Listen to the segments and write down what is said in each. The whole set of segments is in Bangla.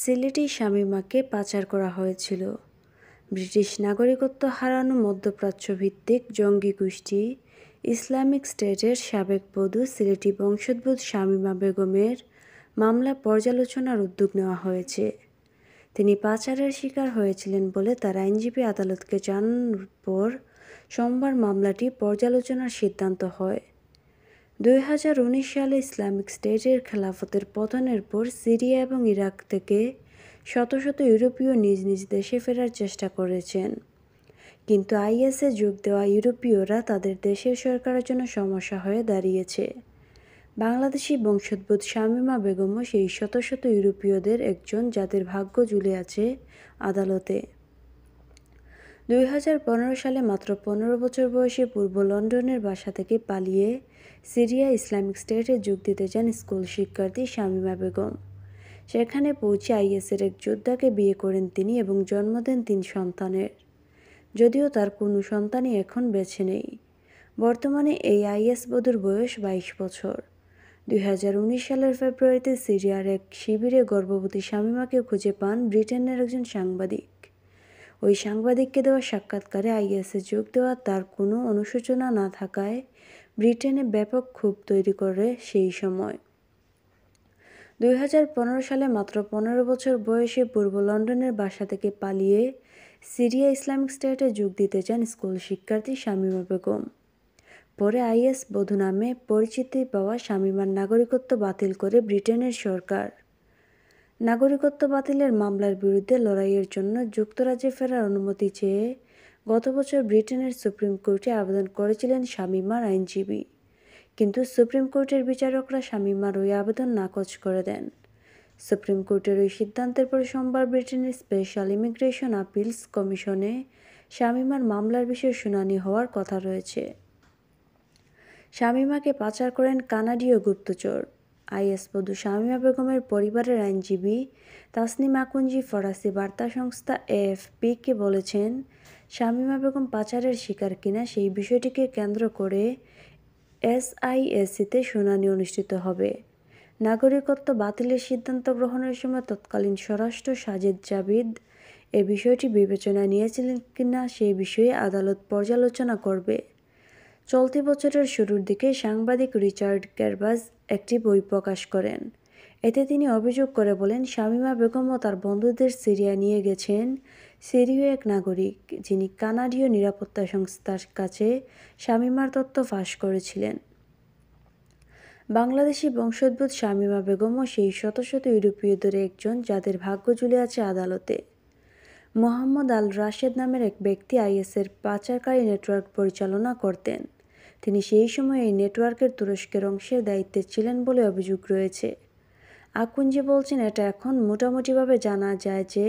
সিলেটি শামীমাকে পাচার করা হয়েছিল। ব্রিটিশ নাগরিকত্ব হারানো মধ্যপ্রাচ্য ভিত্তিক জঙ্গি গোষ্ঠী ইসলামিক স্টেটের সাবেক বধূ সিলেটি বংশোদ্ভূত শামীমা বেগমের মামলা পর্যালোচনার উদ্যোগ নেওয়া হয়েছে। তিনি পাচারের শিকার হয়েছিলেন বলে তার আইনজীবী আদালতকে জানানোর পর সোমবার মামলাটি পর্যালোচনার সিদ্ধান্ত হয়। 2019 সালে ইসলামিক স্টেটের খেলাফতের পতনের পর সিরিয়া এবং ইরাক থেকে শত শত ইউরোপীয় নিজ নিজ দেশে ফেরার চেষ্টা করেছেন, কিন্তু আইএসে যোগ দেওয়া ইউরোপীয়রা তাদের দেশের সরকারের জন্য সমস্যা হয়ে দাঁড়িয়েছে। বাংলাদেশি বংশোদ্ভূত শামীমা বেগমও সেই শত শত ইউরোপীয়দের একজন, যাদের ভাগ্য ঝুলে আছে আদালতে। 2015 সালে মাত্র 15 বছর বয়সে পূর্ব লন্ডনের বাসা থেকে পালিয়ে সিরিয়া ইসলামিক স্টেটে যোগ দিতে যান স্কুল শিক্ষার্থী শামীমা বেগম। সেখানে পৌঁছে আইএসের এক যোদ্ধাকে বিয়ে করেন তিনি এবং জন্ম দেন 3 সন্তানের। যদিও তার কোনো সন্তানই এখন বেঁচে নেই। বর্তমানে এই আইএস-বধূর বয়স 22 বছর। 2019 সালের ফেব্রুয়ারিতে সিরিয়ার এক শিবিরে গর্ভবতী শামীমাকে খুঁজে পান ব্রিটেনের একজন সাংবাদিক। ওই সাংবাদিককে দেওয়া সাক্ষাৎকারে আইএসে যোগ দেওয়া তার কোনো অনুশোচনা না থাকায় ব্রিটেনে ব্যাপক ক্ষোভ তৈরি করে সেই সময়। 2015 সালে মাত্র 15 বছর বয়সে পূর্ব লন্ডনের বাসা থেকে পালিয়ে সিরিয়া ইসলামিক স্টেটে যোগ দিতে চান স্কুল শিক্ষার্থী শামীমা বেগম। পরে আইএস-বধূ নামে পরিচিতি পাওয়া শামীমার নাগরিকত্ব বাতিল করে ব্রিটেনের সরকার। নাগরিকত্ব বাতিলের মামলার বিরুদ্ধে লড়াইয়ের জন্য যুক্তরাজ্যে ফেরার অনুমতি চেয়ে গত বছর ব্রিটেনের সুপ্রিম কোর্টে আবেদন করেছিলেন শামীমার আইনজীবী, কিন্তু সুপ্রিম কোর্টের বিচারকরা শামীমার ওই আবেদন নাকচ করে দেন। সুপ্রিম কোর্টের ওই সিদ্ধান্তের পর সোমবার ব্রিটেনের স্পেশাল ইমিগ্রেশন আপিলস কমিশনে শামীমার মামলার বিষয়ে শুনানি হওয়ার কথা রয়েছে। শামীমাকে পাচার করেন কানাডীয় গুপ্তচর। আইএস-বধূ শামীমা বেগমের পরিবারের আইনজীবী তাসনিম আকুঞ্জি ফরাসি বার্তা সংস্থা এএফপিকে বলেছেন, শামীমা বেগম পাচারের শিকার কিনা সেই বিষয়টিকে কেন্দ্র করে এসআইএসিতে শুনানি অনুষ্ঠিত হবে। নাগরিকত্ব বাতিলের সিদ্ধান্ত গ্রহণের সময় তৎকালীন স্বরাষ্ট্র সাজিদ জাভিদ এ বিষয়টি বিবেচনায় নিয়েছিলেন কিনা সেই বিষয়ে আদালত পর্যালোচনা করবে। চলতি বছরের শুরুর দিকে সাংবাদিক রিচার্ড ক্যারবাজ একটি বই প্রকাশ করেন। এতে তিনি অভিযোগ করে বলেন, শামীমা বেগম ও তার বন্ধুদের সিরিয়া নিয়ে গেছেন সিরীয় এক নাগরিক, যিনি কানাডীয় নিরাপত্তা সংস্থার কাছে শামীমার তথ্য ফাঁস করেছিলেন। বাংলাদেশি বংশোদ্ভূত শামীমা বেগমও সেই শত শত ইউরোপীয়দের একজন, যাদের ভাগ্য ঝুলে আছে আদালতে। মোহাম্মদ আল রাশেদ নামের এক ব্যক্তি আইএসের পাচারকারী নেটওয়ার্ক পরিচালনা করতেন। তিনি সেই সময় এই নেটওয়ার্কের তুরস্কের অংশের দায়িত্বে ছিলেন বলে অভিযোগ রয়েছে। আকুঞ্জি বলছেন, এটা এখন মোটামুটিভাবে জানা যায় যে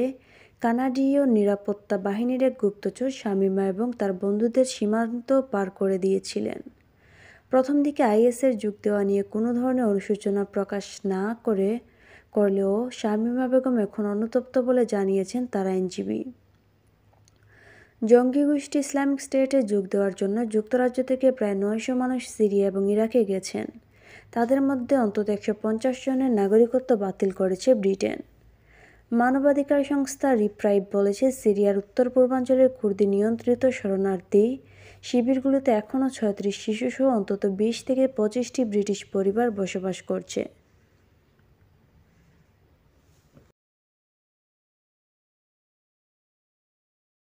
কানাডীয় নিরাপত্তা বাহিনীর এক গুপ্তচর শামীমা এবং তার বন্ধুদের সীমান্ত পার করে দিয়েছিলেন। প্রথম দিকে আইএসের যোগ দেওয়া নিয়ে কোনো ধরনের অনুশোচনা প্রকাশ না করলেও শামীমা বেগম এখন অনুতপ্ত বলে জানিয়েছেন তার আইনজীবী। জঙ্গি গোষ্ঠী ইসলামিক স্টেটে যোগ দেওয়ার জন্য যুক্তরাজ্য থেকে প্রায় 900 মানুষ সিরিয়া এবং ইরাকে গেছেন। তাদের মধ্যে অন্তত 150 জনের নাগরিকত্ব বাতিল করেছে ব্রিটেন। মানবাধিকার সংস্থা রিপ্রাইভ বলেছে, সিরিয়ার উত্তর পূর্বাঞ্চলের কুর্দি নিয়ন্ত্রিত শরণার্থী শিবিরগুলোতে এখনও 36 শিশুসহ অন্তত 20 থেকে 25টি ব্রিটিশ পরিবার বসবাস করছে।